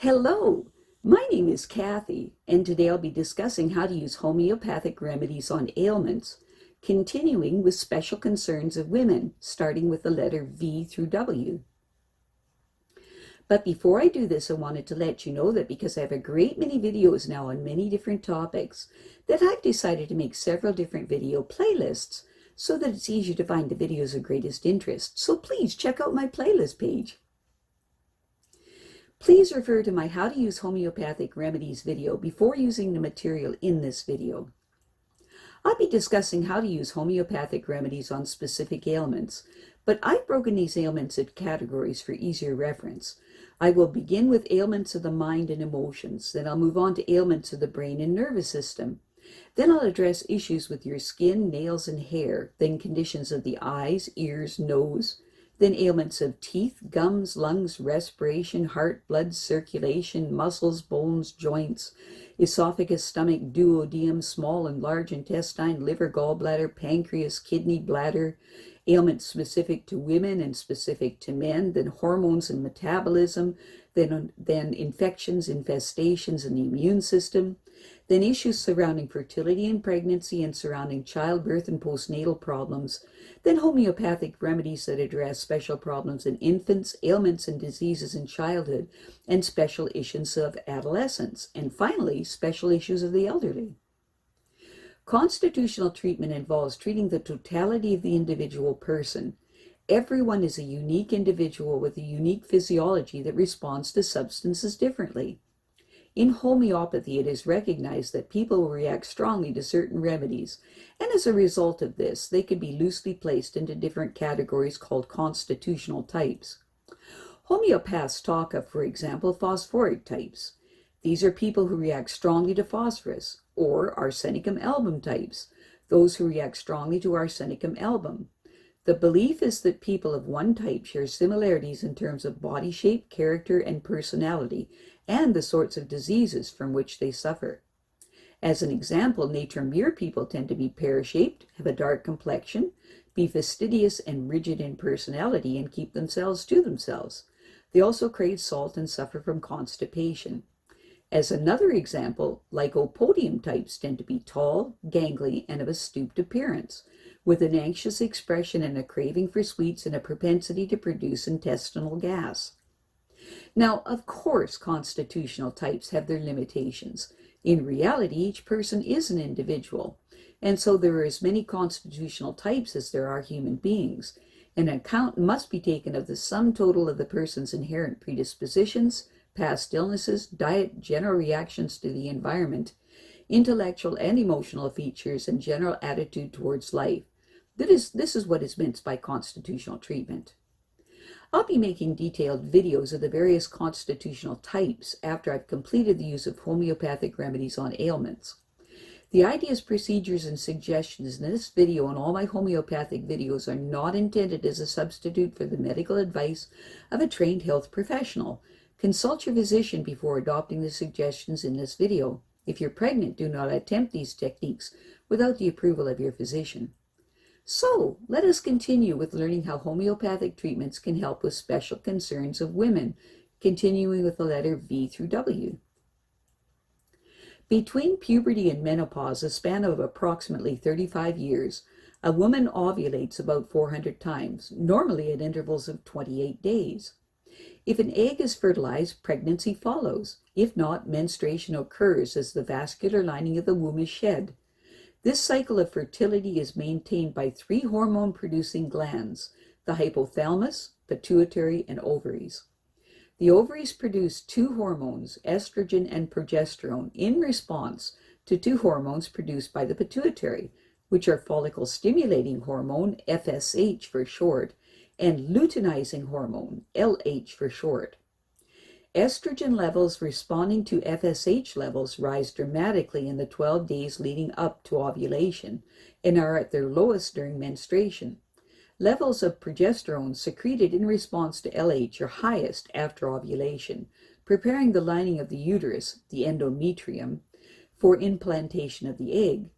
Hello, my name is Kathy, and today I'll be discussing how to use homeopathic remedies on ailments, continuing with special concerns of women, starting with the letter V through W. But before I do this, I wanted to let you know that because I have a great many videos now on many different topics, that I've decided to make several different video playlists so that it's easier to find the videos of greatest interest. So please check out my playlist page. Please refer to my How to Use Homeopathic Remedies video before using the material in this video. I'll be discussing how to use homeopathic remedies on specific ailments, but I've broken these ailments into categories for easier reference. I will begin with ailments of the mind and emotions, then I'll move on to ailments of the brain and nervous system. Then I'll address issues with your skin, nails, and hair, then conditions of the eyes, ears, nose, then ailments of teeth, gums, lungs, respiration, heart, blood circulation, muscles, bones, joints, esophagus, stomach, duodenum, small and large intestine, liver, gallbladder, pancreas, kidney, bladder, ailments specific to women and specific to men, then hormones and metabolism, then infections, infestations in the immune system, then issues surrounding fertility and pregnancy and surrounding childbirth and postnatal problems, then homeopathic remedies that address special problems in infants, ailments and diseases in childhood, and special issues of adolescence, and finally, special issues of the elderly. Constitutional treatment involves treating the totality of the individual person. Everyone is a unique individual with a unique physiology that responds to substances differently. In homeopathy, it is recognized that people will react strongly to certain remedies, and as a result of this, they can be loosely placed into different categories called constitutional types. Homeopaths talk of, for example, phosphoric types. These are people who react strongly to phosphorus, or arsenicum album types, those who react strongly to arsenicum album. The belief is that people of one type share similarities in terms of body shape, character, and personality, and the sorts of diseases from which they suffer. As an example, nature-mere people tend to be pear-shaped, have a dark complexion, be fastidious and rigid in personality, and keep themselves to themselves. They also crave salt and suffer from constipation. As another example, lycopodium types tend to be tall, gangly, and of a stooped appearance, with an anxious expression and a craving for sweets and a propensity to produce intestinal gas. Now, of course, constitutional types have their limitations. In reality, each person is an individual, and so there are as many constitutional types as there are human beings. An account must be taken of the sum total of the person's inherent predispositions, past illnesses, diet, general reactions to the environment, intellectual and emotional features, and general attitude towards life. This is what is meant by constitutional treatment. I'll be making detailed videos of the various constitutional types after I've completed the use of homeopathic remedies on ailments. The ideas, procedures, and suggestions in this video and all my homeopathic videos are not intended as a substitute for the medical advice of a trained health professional. Consult your physician before adopting the suggestions in this video. If you're pregnant, do not attempt these techniques without the approval of your physician. So, let us continue with learning how homeopathic treatments can help with special concerns of women, continuing with the letter V through W. Between puberty and menopause, a span of approximately 35 years, a woman ovulates about 400 times, normally at intervals of 28 days. If an egg is fertilized, pregnancy follows. If not, menstruation occurs as the vascular lining of the womb is shed. This cycle of fertility is maintained by 3 hormone-producing glands, the hypothalamus, pituitary, and ovaries. The ovaries produce 2 hormones, estrogen and progesterone, in response to 2 hormones produced by the pituitary, which are follicle-stimulating hormone, FSH for short, and luteinizing hormone, LH for short. Estrogen levels responding to FSH levels rise dramatically in the 12 days leading up to ovulation and are at their lowest during menstruation. Levels of progesterone secreted in response to LH are highest after ovulation, preparing the lining of the uterus, the endometrium, for implantation of the egg.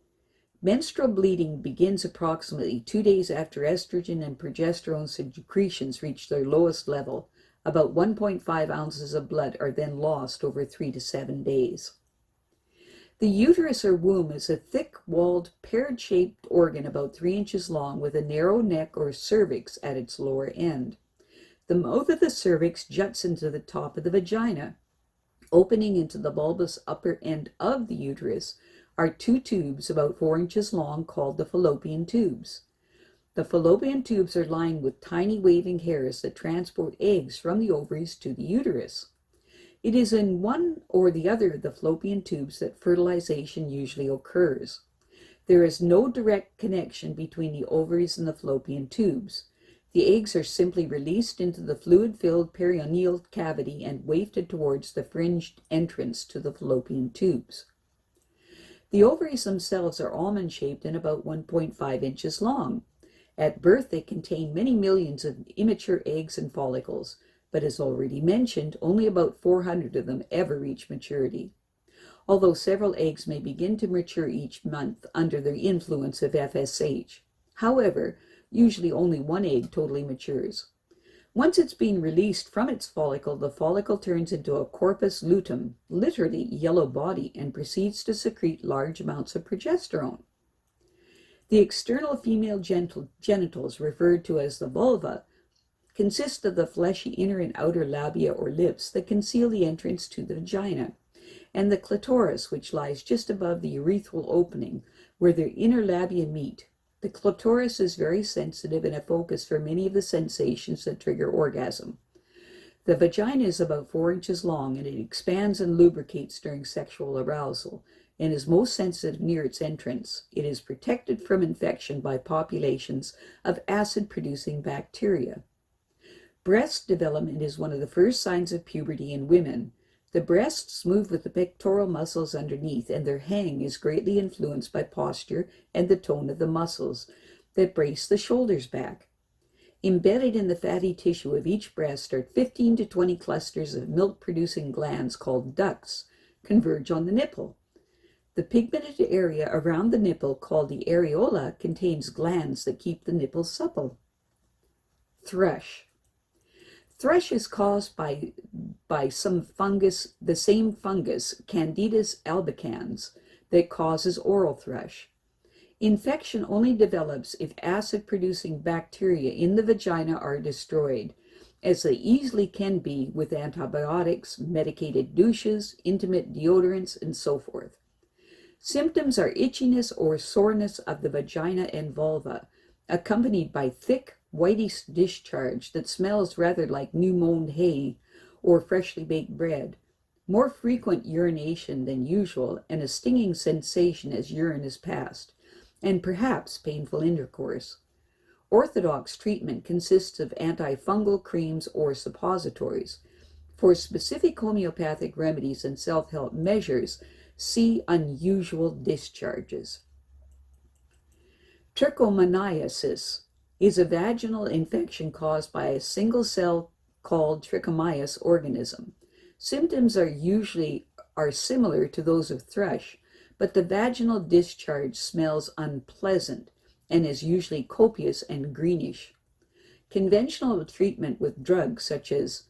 Menstrual bleeding begins approximately 2 days after estrogen and progesterone secretions reach their lowest level, About 1.5 ounces of blood are then lost over 3 to 7 days. The uterus or womb is a thick-walled, pear-shaped organ about 3 inches long with a narrow neck or cervix at its lower end. The mouth of the cervix juts into the top of the vagina. Opening into the bulbous upper end of the uterus are 2 tubes about 4 inches long called the fallopian tubes. The fallopian tubes are lined with tiny waving hairs that transport eggs from the ovaries to the uterus. It is in one or the other of the fallopian tubes that fertilization usually occurs. There is no direct connection between the ovaries and the fallopian tubes. The eggs are simply released into the fluid-filled peritoneal cavity and wafted towards the fringed entrance to the fallopian tubes. The ovaries themselves are almond-shaped and about 1.5 inches long. At birth, they contain many millions of immature eggs and follicles, but as already mentioned, only about 400 of them ever reach maturity. Although several eggs may begin to mature each month under the influence of FSH. However, usually only 1 egg totally matures. Once it's been released from its follicle, the follicle turns into a corpus luteum, literally yellow body, and proceeds to secrete large amounts of progesterone. The external female genitals, referred to as the vulva, consist of the fleshy inner and outer labia or lips that conceal the entrance to the vagina, and the clitoris, which lies just above the urethral opening, where their inner labia meet. The clitoris is very sensitive and a focus for many of the sensations that trigger orgasm. The vagina is about 4 inches long, and it expands and lubricates during sexual arousal, and is most sensitive near its entrance. It is protected from infection by populations of acid-producing bacteria. Breast development is one of the first signs of puberty in women. The breasts move with the pectoral muscles underneath, and their hang is greatly influenced by posture and the tone of the muscles that brace the shoulders back. Embedded in the fatty tissue of each breast are 15 to 20 clusters of milk-producing glands called ducts, converge on the nipple. The pigmented area around the nipple, called the areola, contains glands that keep the nipple supple. Thrush. Thrush is caused by some fungus, the same fungus, Candidus albicans, that causes oral thrush. Infection only develops if acid-producing bacteria in the vagina are destroyed, as they easily can be with antibiotics, medicated douches, intimate deodorants, and so forth. Symptoms are itchiness or soreness of the vagina and vulva, accompanied by thick, whitish discharge that smells rather like new-mown hay or freshly baked bread, more frequent urination than usual, and a stinging sensation as urine is passed, and perhaps painful intercourse. Orthodox treatment consists of antifungal creams or suppositories. For specific homeopathic remedies and self-help measures, see unusual discharges. Trichomoniasis is a vaginal infection caused by a single cell called Trichomonas organism. Symptoms are similar to those of thrush, but the vaginal discharge smells unpleasant and is usually copious and greenish. Conventional treatment with drugs, such as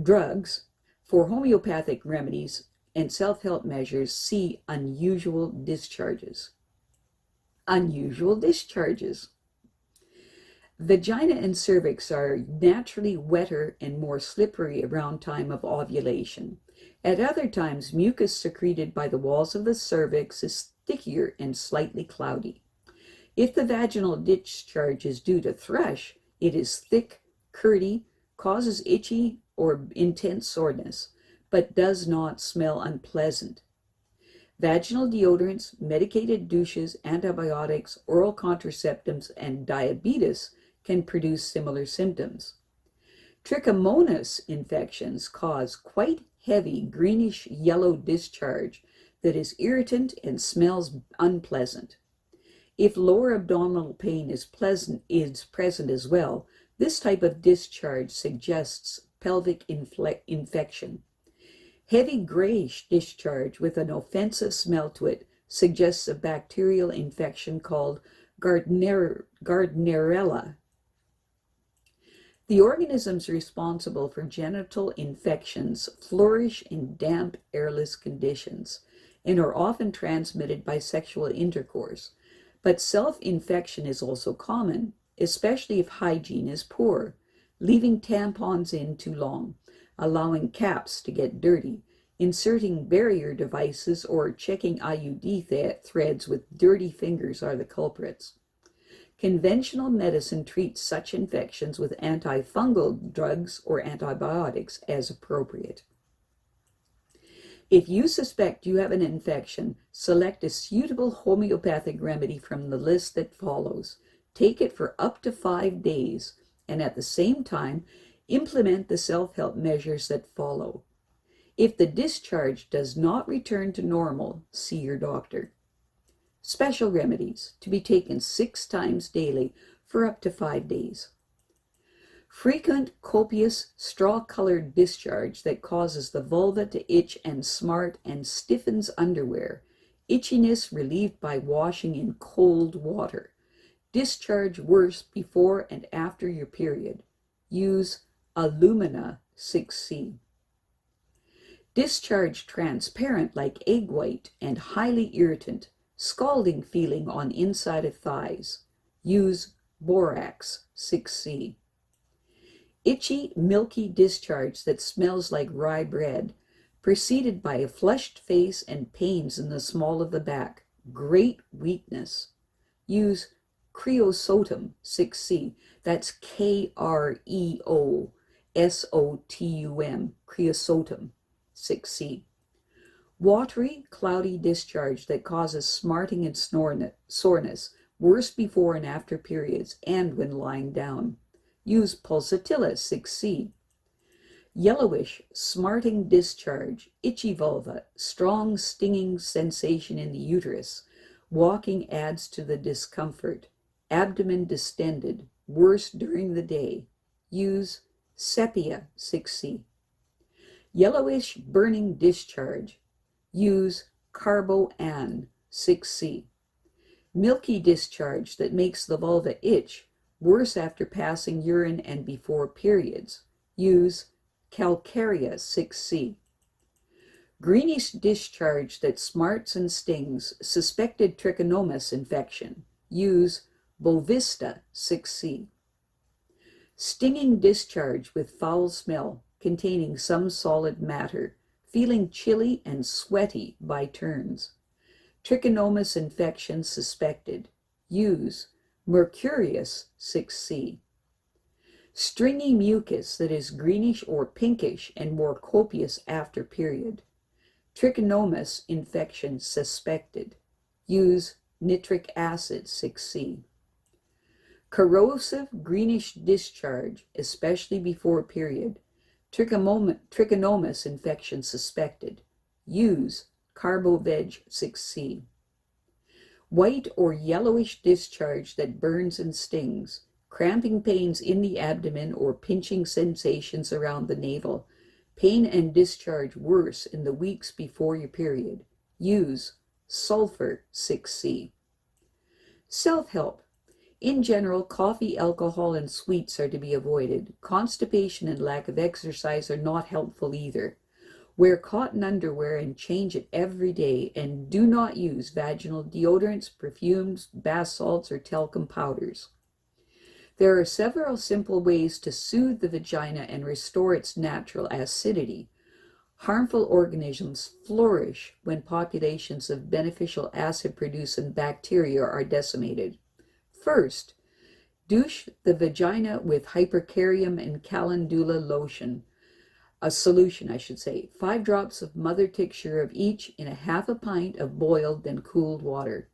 drugs for homeopathic remedies and self-help measures, see unusual discharges. Unusual discharges. Vagina and cervix are naturally wetter and more slippery around time of ovulation. At other times, mucus secreted by the walls of the cervix is stickier and slightly cloudy. If the vaginal discharge is due to thrush, it is thick, curdy, causes itchy or intense soreness, but does not smell unpleasant. Vaginal deodorants, medicated douches, antibiotics, oral contraceptives, and diabetes can produce similar symptoms. Trichomonas infections cause quite heavy greenish yellow discharge that is irritant and smells unpleasant. If lower abdominal pain is present as well, this type of discharge suggests pelvic infection. Heavy grayish discharge with an offensive smell to it suggests a bacterial infection called Gardnerella. The organisms responsible for genital infections flourish in damp, airless conditions and are often transmitted by sexual intercourse. But self-infection is also common, especially if hygiene is poor, leaving tampons in too long, allowing caps to get dirty, inserting barrier devices, or checking IUD threads with dirty fingers are the culprits. Conventional medicine treats such infections with antifungal drugs or antibiotics as appropriate. If you suspect you have an infection, select a suitable homeopathic remedy from the list that follows. Take it for up to 5 days, and at the same time, implement the self-help measures that follow. If the discharge does not return to normal, see your doctor. Special remedies to be taken 6 times daily for up to 5 days. Frequent, copious, straw-colored discharge that causes the vulva to itch and smart and stiffens underwear. Itchiness relieved by washing in cold water. Discharge worse before and after your period. Use Alumina 6C. Discharge transparent like egg white and highly irritant. Scalding feeling on inside of thighs. Use Borax 6C. Itchy, milky discharge that smells like rye bread, preceded by a flushed face and pains in the small of the back. Great weakness. Use Kreosotum 6C. That's Kreosotum, Kreosotum 6C. Watery, cloudy discharge that causes smarting and soreness, worse before and after periods and when lying down. Use Pulsatilla 6C. Yellowish, smarting discharge, itchy vulva, strong stinging sensation in the uterus. Walking adds to the discomfort. Abdomen distended, worse during the day. Use Sepia 6C. Yellowish, burning discharge. Use Carbo 6C. Milky discharge that makes the vulva itch, worse after passing urine and before periods. Use Calcarea 6C. Greenish discharge that smarts and stings, suspected trichomonas infection. Use Bovista 6C. Stinging discharge with foul smell, containing some solid matter, feeling chilly and sweaty by turns. Trichomonas infection suspected. Use Mercurius 6C. Stringy mucus that is greenish or pinkish and more copious after period. Trichomonas infection suspected. Use nitric acid 6C. Corrosive greenish discharge, especially before period. Trichomonas infection suspected. Use Carbo 6C. White or yellowish discharge that burns and stings, cramping pains in the abdomen or pinching sensations around the navel, pain and discharge worse in the weeks before your period. Use Sulphur 6C. Self-help. In general, coffee, alcohol, and sweets are to be avoided. Constipation and lack of exercise are not helpful either. Wear cotton underwear and change it every day, and do not use vaginal deodorants, perfumes, bath salts, or talcum powders. There are several simple ways to soothe the vagina and restore its natural acidity. Harmful organisms flourish when populations of beneficial acid-producing bacteria are decimated. First, douche the vagina with hypercarium and calendula lotion. A solution, 5 drops of mother tincture of each in a half a pint of boiled then cooled water.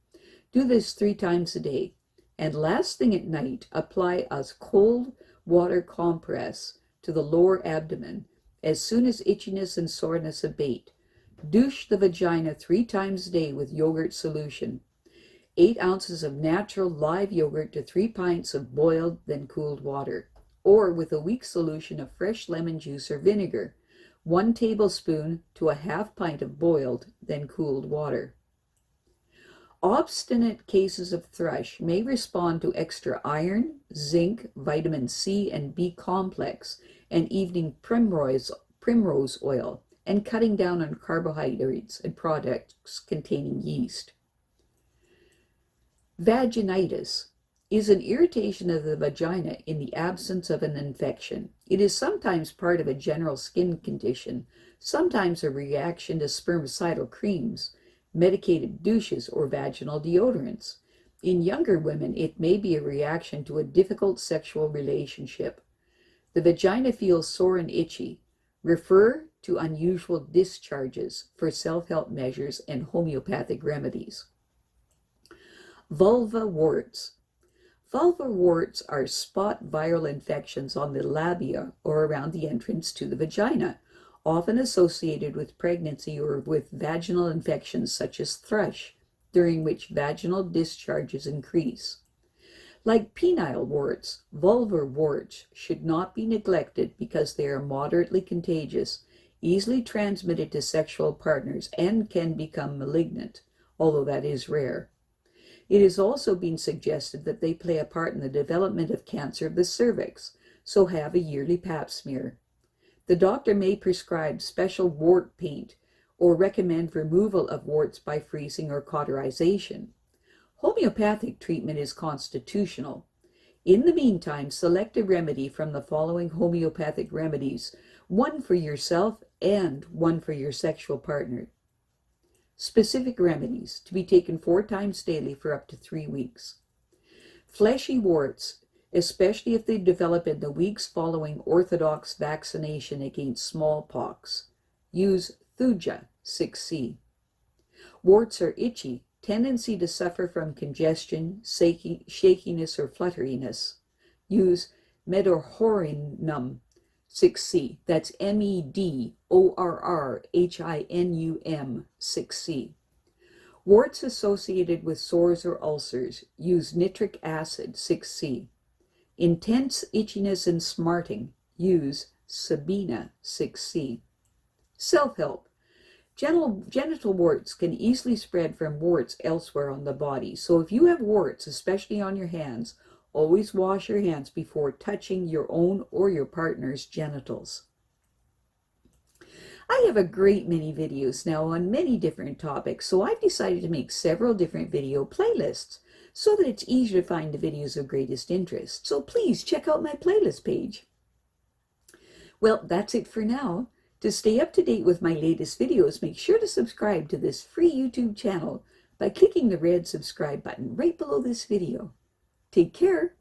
Do this 3 times a day. And last thing at night, apply a cold water compress to the lower abdomen as soon as itchiness and soreness abate. Douche the vagina 3 times a day with yogurt solution. 8 ounces of natural live yogurt to 3 pints of boiled then cooled water, or with a weak solution of fresh lemon juice or vinegar, 1 tablespoon to a half pint of boiled then cooled water. Obstinate cases of thrush may respond to extra iron, zinc, vitamin C and B complex, and evening primrose oil, and cutting down on carbohydrates and products containing yeast. Vaginitis is an irritation of the vagina in the absence of an infection. It is sometimes part of a general skin condition, sometimes a reaction to spermicidal creams, medicated douches, or vaginal deodorants. In younger women, it may be a reaction to a difficult sexual relationship. The vagina feels sore and itchy. Refer to unusual discharges for self-help measures and homeopathic remedies. Vulva warts. Vulvar warts are spot viral infections on the labia or around the entrance to the vagina, often associated with pregnancy or with vaginal infections such as thrush, during which vaginal discharges increase. Like penile warts, vulvar warts should not be neglected because they are moderately contagious, easily transmitted to sexual partners, and can become malignant, although that is rare. It has also been suggested that they play a part in the development of cancer of the cervix, so have a yearly pap smear. The doctor may prescribe special wart paint or recommend removal of warts by freezing or cauterization. Homeopathic treatment is constitutional. In the meantime, select a remedy from the following homeopathic remedies, one for yourself and one for your sexual partner. Specific remedies to be taken 4 times daily for up to 3 weeks. Fleshy warts, especially if they develop in the weeks following orthodox vaccination against smallpox. Use Thuja 6C. Warts are itchy, tendency to suffer from congestion, shakiness, or flutteriness. Use Medorrhinum 6C. That's Medorrhinum 6C. Warts associated with sores or ulcers. Use nitric acid 6C. Intense itchiness and smarting. Use Sabina 6C. Self-help. Genital warts can easily spread from warts elsewhere on the body. So if you have warts, especially on your hands, always wash your hands before touching your own or your partner's genitals. I have a great many videos now on many different topics, so I've decided to make several different video playlists so that it's easier to find the videos of greatest interest. So please check out my playlist page. Well, that's it for now. To stay up to date with my latest videos, make sure to subscribe to this free YouTube channel by clicking the red subscribe button right below this video. Take care.